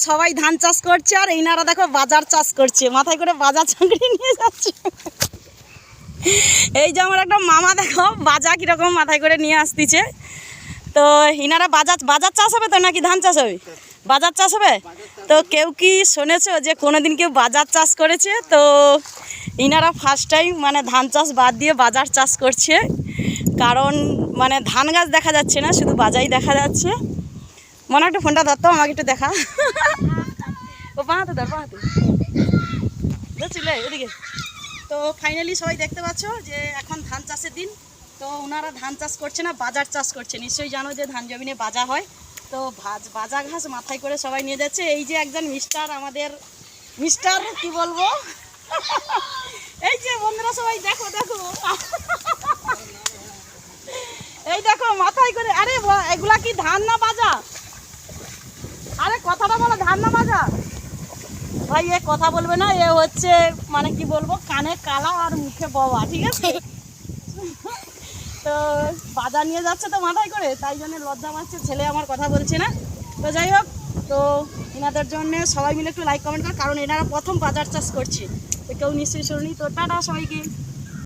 সবাই ধান চাষ করছে আর এইনারা দেখো বাজার চাষ করছে, মাথায় করে বাজার চাকরি নিয়ে যাচ্ছে। এই যে আমার একটা মামা দেখো বাজা কীরকম মাথায় করে নিয়ে আসতেছে। তো ইনারা বাজার চাষ হবে তো নাকি ধান চাষ হবে? বাজার চাষ হবে। তো কেউ কি শুনেছো যে কোনোদিন কেউ বাজার চাষ করেছে? তো ইনারা ফার্স্ট টাইম মানে ধান চাষ বাদ দিয়ে বাজার চাষ করছে, কারণ মানে ধান গাছ দেখা যাচ্ছে না, শুধু বাজাই দেখা যাচ্ছে। মনে একটু ফোনটা ধরতো, আমাকে একটু দেখা। ও বাহাতে ধর, বাহাতে বুঝছিলে এদিকে। তো ফাইনালি সবাই দেখতে পাচ্ছ যে এখন ধান চাষের দিন। তো ওনারা ধান চাষ করছে না, বাজার চাষ করছে। নিশ্চয়ই জানো যে ধান জমিনে বাজা হয়। তো বাজা ঘাস মাথায় করে সবাই নিয়ে যাচ্ছে। এই যে একজন মিস্টার, আমাদের মিস্টার কি বলবো, এই যে বন্ধুরা সবাই দেখো দেখো, এই দেখো মাথায় করে। আরে এগুলা কি ধান না বাজা? আরে কথাটা বলো, ধান না বাজা? ভাই এ কথা বলবে না, এ হচ্ছে মানে কি বলবো, কানে কালা আর মুখে বওয়া, ঠিক আছে? তো বাজার নিয়ে যাচ্ছে তো মাথায় করে, তাই জন্য লজ্জা পাচ্ছে, ছেলে আমার কথা বলছে না। তো যাই হোক, তো এনাদের জন্য সবাই মিলে একটু লাইক কমেন্ট কর, কারণ এনারা প্রথম বাজার চাষ করছে। তো কেউ নিশ্চয়ই শুনুনি। তো টাটা সবাইকে।